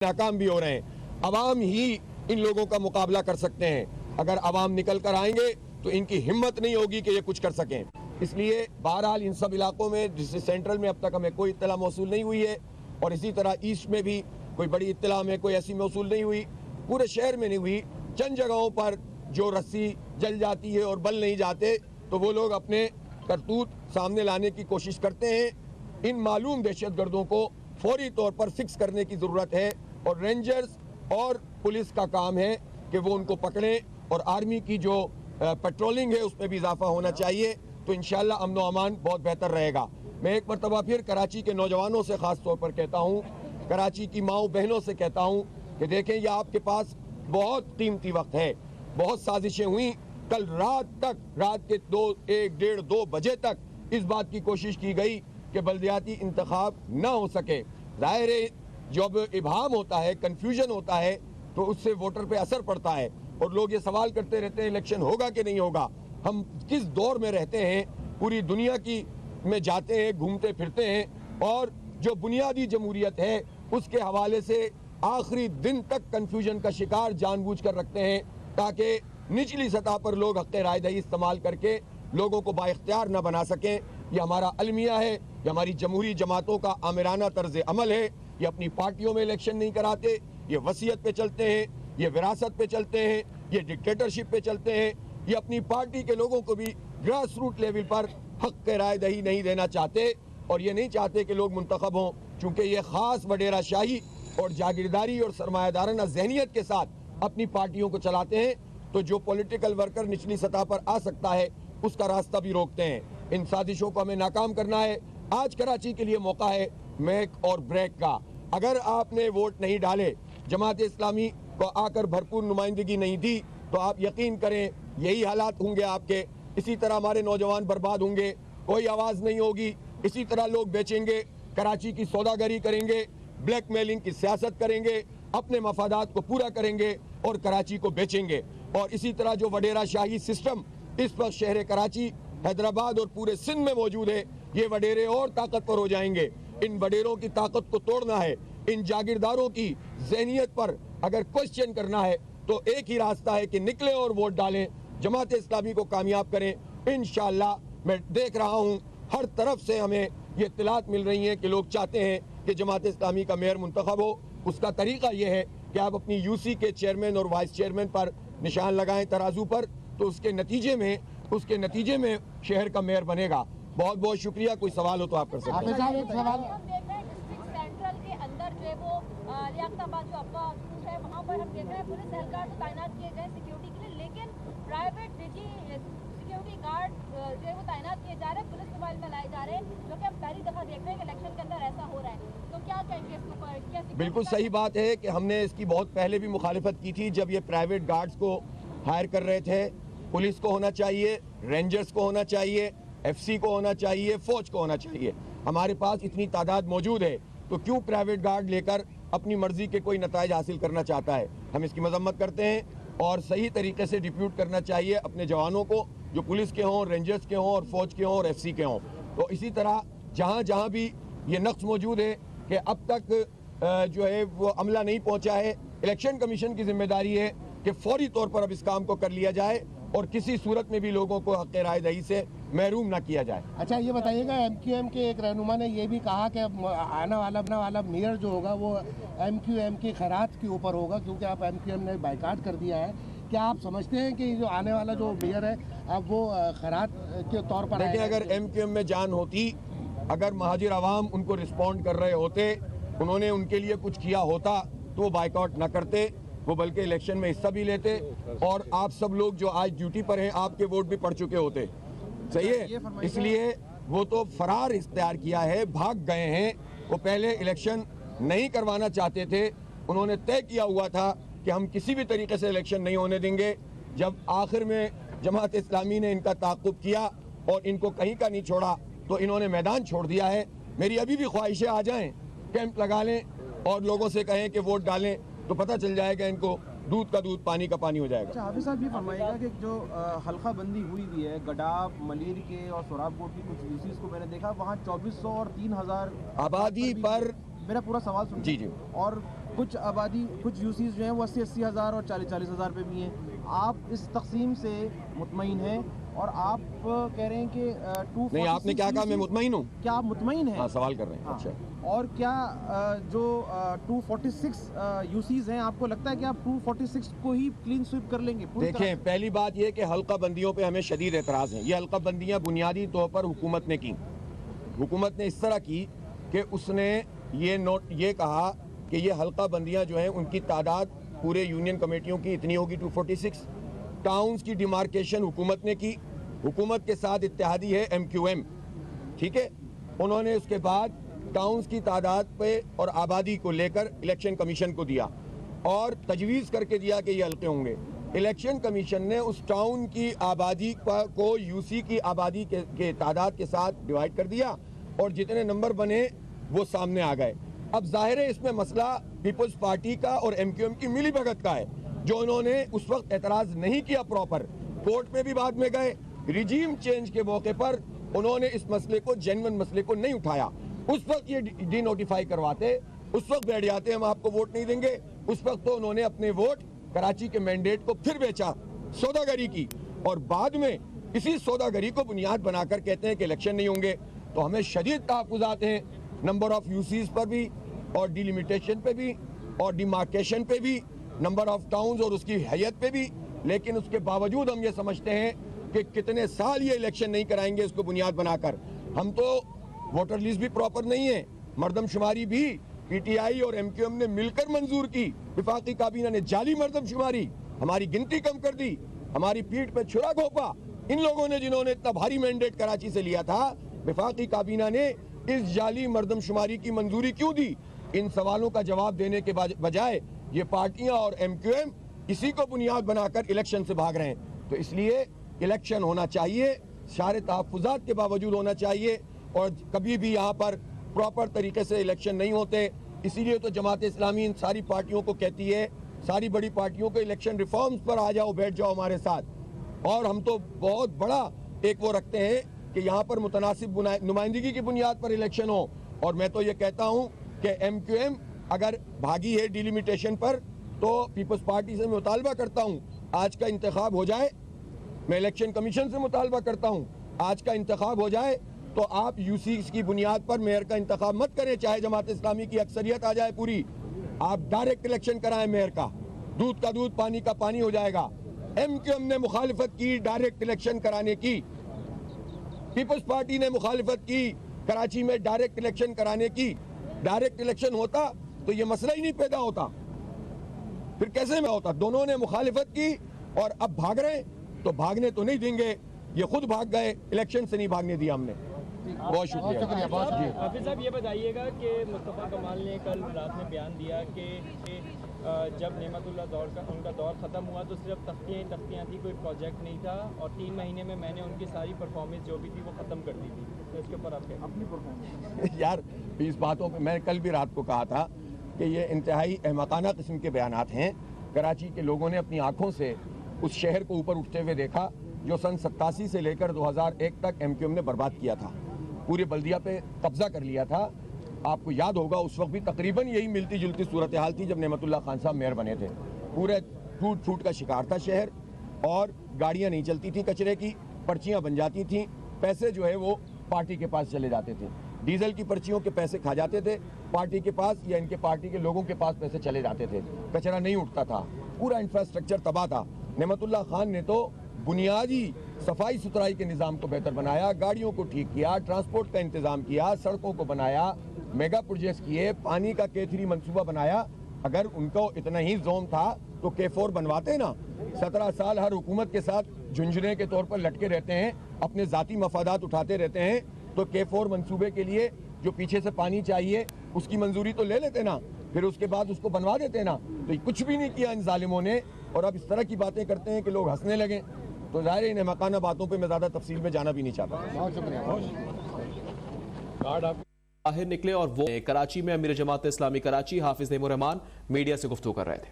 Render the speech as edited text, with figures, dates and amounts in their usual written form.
ناکام بھی ہو رہے ہیں. عوام ہی ان لوگوں کا مقابلہ کر سکتے ہیں. اگر عوام نکل کر آئیں گے تو ان کی ہمت نہیں ہوگی کہ یہ کچھ کر سکیں. اس لیے بہرحال ان سب علاقوں میں جس سے سینٹرل میں اب تک ہمیں کوئی اطلاع موصول نہیں ہوئی ہے اور اسی طرح ایسٹ میں بھی کوئی بڑی اطلاع میں کوئی ایسی موصول نہیں ہوئی, پورے شہر میں نہیں ہوئی. چند جگہوں پر جو رسی جل جاتی ہے اور بل نہیں جاتے تو وہ لوگ اپنے کرتوت سامنے لانے کی کوشش کرتے ہیں. ان معلوم دہشت گردوں کو فوری طور پر فکس کرنے کی ضرورت ہے اور رینجرز اور پولیس کا کام ہے کہ وہ ان کو پکڑیں اور آرمی کی جو پیٹرولنگ ہے اس میں بھی اضافہ ہونا چاہیے. تو انشاءاللہ امن و امان بہت بہتر رہے گا. میں ایک مرتبہ پھر کراچی کے نوجوانوں سے خاص طور پر کہتا ہوں, کراچی کی ماؤں بہنوں سے کہتا ہوں کہ دیکھیں یہ آپ کے پاس بہت قیمتی وقت ہے. بہت سازشیں ہوئیں, کل رات کے 1:30-2 بجے تک اس بات کی کوشش کی گئی کہ بلدیاتی انتخاب نہ ہو سکے. ظاہر ہے جب ابہام ہوتا ہے, کنفیوژن ہوتا ہے تو اس سے ووٹر پہ اثر پڑتا ہے اور لوگ یہ سوال کرتے رہتے ہیں الیکشن ہوگا کہ نہیں ہوگا. ہم کس دور میں رہتے ہیں, پوری دنیا کی میں جاتے ہیں, گھومتے پھرتے ہیں اور جو بنیادی جمہوریت ہے اس کے حوالے سے آخری دن تک کنفیوژن کا شکار جان بوجھ کر رکھتے ہیں تاکہ نچلی سطح پر لوگ حق رائے دہی استعمال کر کے لوگوں کو با اختیار نہ بنا سکیں. یہ ہمارا المیہ ہے, یہ ہماری جمہوری جماعتوں کا آمرانہ طرز عمل ہے. یہ اپنی پارٹیوں میں الیکشن نہیں کراتے, یہ وصیت پہ چلتے ہیں, یہ وراثت پہ چلتے ہیں, یہ ڈکٹیٹرشپ پہ چلتے ہیں. یہ اپنی پارٹی کے لوگوں کو بھی گراس روٹ لیول پر حق رائے دہی نہیں دینا چاہتے اور یہ نہیں چاہتے کہ لوگ منتخب ہوں, چونکہ یہ خاص وڈیرہ شاہی اور جاگیرداری اور سرمایہ دارانہ ذہنیت کے ساتھ اپنی پارٹیوں کو چلاتے ہیں. تو جو پولیٹیکل ورکر نچلی سطح پر آ سکتا ہے اس کا راستہ بھی روکتے ہیں. ان سازشوں کو ہمیں ناکام کرنا ہے. آج کراچی کے لیے موقع ہے میک اور بریک کا. اگر آپ نے ووٹ نہیں ڈالے, جماعت اسلامی کو آ کر بھرپور نمائندگی نہیں دی تو آپ یقین کریں یہی حالات ہوں گے آپ کے. اسی طرح ہمارے نوجوان برباد ہوں گے, کوئی آواز نہیں ہوگی. اسی طرح لوگ بیچیں گے, کراچی کی سوداگری کریں گے, بلیک میلنگ کی سیاست کریں گے, اپنے مفادات کو پورا کریں گے اور کراچی کو بیچیں گے. اور اسی طرح جو وڈیرہ شاہی سسٹم اس وقت شہر کراچی, حیدرآباد اور پورے سندھ میں موجود ہے, یہ وڈیرے اور طاقتور ہو جائیں گے. ان وڈیروں کی طاقت کو توڑنا ہے, ان جاگیرداروں کی ذہنیت پر اگر کوشچن کرنا ہے تو ایک ہی راستہ ہے کہ نکلیں اور ووٹ ڈالیں, جماعت اسلامی کو کامیاب کریں. انشاءاللہ میں دیکھ رہا ہوں ہر طرف سے ہمیں یہ اطلاعات مل رہی ہیں کہ لوگ چاہتے ہیں کہ جماعت اسلامی کا میئر منتخب ہو. اس کا طریقہ یہ ہے کہ آپ اپنی یو سی کے چیئرمین اور وائس چیئرمین پر نشان لگائیں ترازو پر, تو اس کے نتیجے میں شہر کا میئر بنے گا. بہت بہت شکریہ. کوئی سوال ہو تو آپ کر سکتے ہیں. سینٹرل کے اندر جو ہے وہ لیاقت آباد جو افواہ ہے وہاں پر ہم دیکھ رہے ہیں پولیس اہلکار تو تعینات کیے گئے سیکیورٹی کے لیے, لیکن پرائیویٹ نجی سیکیورٹی گارڈ جو ہے وہ تعینات کیے جا رہے ہیں, پولیس موبائل میں لائے جا رہے ہیں, جو کہ ہم پہلی دفعہ دیکھ رہے ہیں کہ الیکشن کے اندر ایسا ہو رہا ہے. تو کیا کہیں گے اس کے اوپر؟ بالکل صحیح بات ہے کہ ہم نے اس کی بہت پہلے بھی مخالفت کی تھی جب یہ پرائیویٹ گارڈز کو ہائر کر رہے تھے. پولیس کو ہونا چاہیے, رینجرز کو ہونا چاہیے, ایف سی کو ہونا چاہیے, فوج کو ہونا چاہیے. ہمارے پاس اتنی تعداد موجود ہے تو کیوں پرائیویٹ گارڈ لے کر اپنی مرضی کے کوئی نتائج حاصل کرنا چاہتا ہے. ہم اس کی مذمت کرتے ہیں اور صحیح طریقے سے ڈپیوٹ کرنا چاہیے اپنے جوانوں کو, جو پولیس کے ہوں, رینجرز کے ہوں اور فوج کے ہوں اور ایف سی کے ہوں. تو اسی طرح جہاں بھی یہ نقص موجود ہے کہ اب تک جو ہے وہ عملہ نہیں پہنچا ہے, الیکشن کمیشن کی ذمہ داری ہے کہ فوری طور پر اب اس کام کو کر لیا جائے اور کسی صورت میں بھی لوگوں کو حق رائے دہی سے محروم نہ کیا جائے. اچھا یہ بتائیے گا, ایم کیو ایم کے ایک رہنما نے یہ بھی کہا کہ آنے والا میئر جو ہوگا وہ ایم کیو ایم کی خیرات کے اوپر ہوگا, کیونکہ آپ ایم کیو ایم نے بائیکاٹ کر دیا ہے. کیا آپ سمجھتے ہیں کہ جو آنے والا جو میئر ہے اب وہ خیرات کے طور پر دیکھیں, اگر ایم کیو ایم میں جان ہوتی, اگر مہاجر عوام ان کو رسپونڈ کر رہے ہوتے, انہوں نے ان کے لیے کچھ کیا ہوتا تو وہ بائیکاٹ نہ کرتے, وہ بلکہ الیکشن میں حصہ بھی لیتے اور آپ سب لوگ جو آج ڈیوٹی پر ہیں آپ کے ووٹ بھی پڑ چکے ہوتے. صحیح ہے, اس لیے وہ تو فرار اختیار کیا ہے, بھاگ گئے ہیں. وہ پہلے الیکشن نہیں کروانا چاہتے تھے, انہوں نے طے کیا ہوا تھا کہ ہم کسی بھی طریقے سے الیکشن نہیں ہونے دیں گے. جب آخر میں جماعت اسلامی نے ان کا تعاقب کیا اور ان کو کہیں کا نہیں چھوڑا تو انہوں نے میدان چھوڑ دیا ہے. میری ابھی بھی خواہش ہے آ جائیں, کیمپ لگا لیں اور لوگوں سے کہیں کہ ووٹ ڈالیں, تو پتہ چل جائے گا ان کو دودھ کا دودھ پانی کا پانی ہو جائے گا. حافظ صاحب یہ فرمائیے گا کہ جو حلقہ بندی ہوئی بھی ہے گڈاف, ملیر کے اور سوراب کوٹ کی کچھ یوسیز کو میں نے دیکھا, وہاں 2400 اور 3000 آبادی پر میرا پورا سوال سنیں. جی جی. اور کچھ آبادی کچھ یوسیز جو ہیں وہ 80 ہزار اور 40 ہزار پہ بھی ہیں. آپ اس تقسیم سے مطمئن ہیں اور آپ کہہ رہے ہیں کہ نہیں, آپ نے کیا کہا میں مطمئن ہوں؟ کیا آپ مطمئن ہیں؟ ہاں, سوال کر رہے ہیں. ہاں. اچھا, اور کیا جو 246 یوسیز ہیں آپ کو لگتا ہے کہ آپ 246 کو ہی کلین سویپ کر لیں گے؟ دیکھیں, پہلی بات یہ کہ حلقہ بندیوں پہ ہمیں شدید اعتراض ہیں. یہ حلقہ بندیاں بنیادی طور پر حکومت نے کی. حکومت نے اس طرح کی کہ اس نے یہ کہا کہ یہ حلقہ بندیاں جو ہیں ان کی تعداد پورے یونین کمیٹیوں کی اتنی ہوگی 246. ٹاؤنز کی ڈیمارکیشن حکومت نے کی. حکومت کے ساتھ اتحادی ہے MQM, ٹھیک ہے. انہوں نے اس کے بعد ٹاؤنز کی تعداد پہ اور آبادی کو لے کر الیکشن کمیشن کو دیا اور تجویز کر کے دیا کہ یہ حلقے ہوں گے. الیکشن کمیشن نے اس ٹاؤن کی آبادی کو UC کی آبادی کے تعداد کے ساتھ ڈیوائیڈ کر دیا اور جتنے نمبر بنے وہ سامنے آ گئے. اب ظاہر ہے اس میں مسئلہ پیپلز پارٹی کا اور MQM کی ملی بھگت کا ہے, جو انہوں نے اس وقت اعتراض نہیں کیا پراپر. کورٹ میں بھی بعد میں گئے. ریجیم چینج کے موقع پر انہوں نے اس مسئلے کو, جینون مسئلے کو نہیں اٹھایا. اس وقت یہ ڈی نوٹیفائی کرواتے, اس وقت بیٹھ جاتے ہم آپ کو ووٹ نہیں دیں گے. اس وقت تو انہوں نے اپنے ووٹ کراچی کے مینڈیٹ کو پھر بیچا, سوداگری کی, اور بعد میں اسی سوداگری کو بنیاد بنا کر کہتے ہیں کہ الیکشن نہیں ہوں گے. تو ہمیں شدید تحفظات ہیں نمبر آف یوسیز پر بھی اور ڈیلیمیٹیشن پہ بھی اور ڈیمارکیشن پہ بھی, نمبر آف ٹاؤنز اور اس کی حیت پہ بھی. لیکن اس کے باوجود ہم یہ سمجھتے ہیں کہ کتنے سال یہ الیکشن نہیں کرائیں گے اس کو بنیاد بنا کر. ہم تو ووٹر لیسٹ بھی پراپر نہیں ہے, مردم شماری بھی PTI اور MQM نے مل کر منظور کی. وفاقی کابینہ نے جعلی مردم شماری, ہماری گنتی کم کر دی, ہماری پیٹھ پہ چھرا گھونپا. ان لوگوں نے جنہوں نے اتنا بھاری مینڈیٹ کراچی سے لیا تھا, وفاقی کابینہ نے اس جعلی مردم شماری کی منظوری کیوں دی؟ ان سوالوں کا جواب دینے کے بجائے یہ پارٹیاں اور MQM اسی کو بنیاد بنا کر الیکشن سے بھاگ رہے ہیں. تو اس لیے الیکشن ہونا چاہیے, سارے تحفظات کے باوجود ہونا چاہیے, اور کبھی بھی یہاں پر پراپر طریقے سے الیکشن نہیں ہوتے. اسی لیے تو جماعت اسلامی ان ساری پارٹیوں کو کہتی ہے, ساری بڑی پارٹیوں کو, الیکشن ریفارمز پر آ جاؤ, بیٹھ جاؤ ہمارے ساتھ. اور ہم تو بہت بڑا ایک وہ رکھتے ہیں کہ یہاں پر متناسب نمائندگی کی بنیاد پر الیکشن ہو. اور میں تو یہ کہتا ہوں کہ MQM اگر بھاگی ہے ڈیلیمیٹیشن پر تو پیپلز پارٹی سے مطالبہ کرتا ہوں آج کا انتخاب ہو جائے. میں الیکشن کمیشن سے مطالبہ کرتا ہوں آج کا انتخاب ہو جائے, تو آپ UCs کی بنیاد پر میئر کا انتخاب مت کریں, چاہے جماعت اسلامی کی اکثریت آ جائے پوری. آپ ڈائریکٹ الیکشن کرائیں میئر کا, دودھ کا دودھ پانی کا پانی ہو جائے گا. MQM نے مخالفت کی ڈائریکٹ الیکشن کرانے کی, پیپلز پارٹی نے مخالفت کی کراچی میں ڈائریکٹ الیکشن کرانے کی. ڈائریکٹ الیکشن ہوتا تو یہ مسئلہ ہی نہیں پیدا ہوتا, پھر کیسے میں ہوتا؟ دونوں نے مخالفت کی اور اب بھاگ رہے ہیں, تو بھاگنے تو نہیں دیں گے, یہ خود بھاگ گئے, الیکشن سے نہیں بھاگنے دیا ہم نے. بہت شکریہ. حافظ صاحب یہ بتائیے گا کہ مصطفیٰ کمال نے کل رات میں بیان دیا کہ جب نعمت اللہ ان کا دور ختم ہوا تو صرف تختیاں تھی, کوئی پروجیکٹ نہیں تھا, اور 3 مہینے میں میں نے ان کی ساری پرفارمنس جو بھی تھی وہ ختم کر دی تھی. تو اس کے اوپر آپ اپنی پرفارمنس یار اس باتوں پہ میں نے کل بھی رات کو کہا تھا کہ یہ انتہائی احمقانہ قسم کے بیانات ہیں. کراچی کے لوگوں نے اپنی آنکھوں سے اس شہر کو اوپر اٹھتے ہوئے دیکھا جو سن 87 سے لے کر 2001 تک MQM نے برباد کیا تھا, پورے بلدیہ پہ قبضہ کر لیا تھا. آپ کو یاد ہوگا اس وقت بھی تقریباً یہی ملتی جلتی صورتحال تھی جب نعمت اللہ خان صاحب میئر بنے تھے. پورے ٹوٹ کا شکار تھا شہر, اور گاڑیاں نہیں چلتی تھیں کچرے کی, پرچیاں بن جاتی تھیں, پیسے جو ہے وہ پارٹی کے پاس چلے جاتے تھے, ڈیزل کی پرچیوں کے پیسے کھا جاتے تھے پارٹی کے پاس, یا ان کے پارٹی کے لوگوں کے پاس پیسے چلے جاتے تھے, کچرا نہیں اٹھتا تھا, پورا انفراسٹرکچر تباہ تھا. نعمت اللہ خان نے تو بنیادی صفائی ستھرائی کے نظام کو بہتر بنایا, گاڑیوں کو ٹھیک کیا, ٹرانسپورٹ کا انتظام کیا, سڑکوں کو بنایا, میگا پروجیکٹس کیے, پانی کا K3 منصوبہ بنایا. اگر ان کو اتنا ہی زوم تھا تو K4 بنواتے نا. 17 سال ہر حکومت کے ساتھ جھنجھنے کے طور پر لٹکے رہتے ہیں, اپنے ذاتی مفادات اٹھاتے رہتے ہیں, تو K4 منصوبے کے لیے جو پیچھے سے پانی چاہیے اس کی منظوری تو لے لیتے نا, پھر اس کے بعد اس کو بنوا دیتے نا. تو کچھ بھی نہیں کیا ان ظالموں نے, اور اب اس طرح کی باتیں کرتے ہیں کہ لوگ ہنسنے لگیں. تو ظاہر ان احمقانہ باتوں پہ میں زیادہ تفصیل میں جانا بھی نہیں چاہتا. بہت شکریہ. باہر نکلے اور وہ کراچی میں امیر جماعت اسلامی کراچی حافظ نعیم الرحمان میڈیا سے گفتگو کر رہے تھے.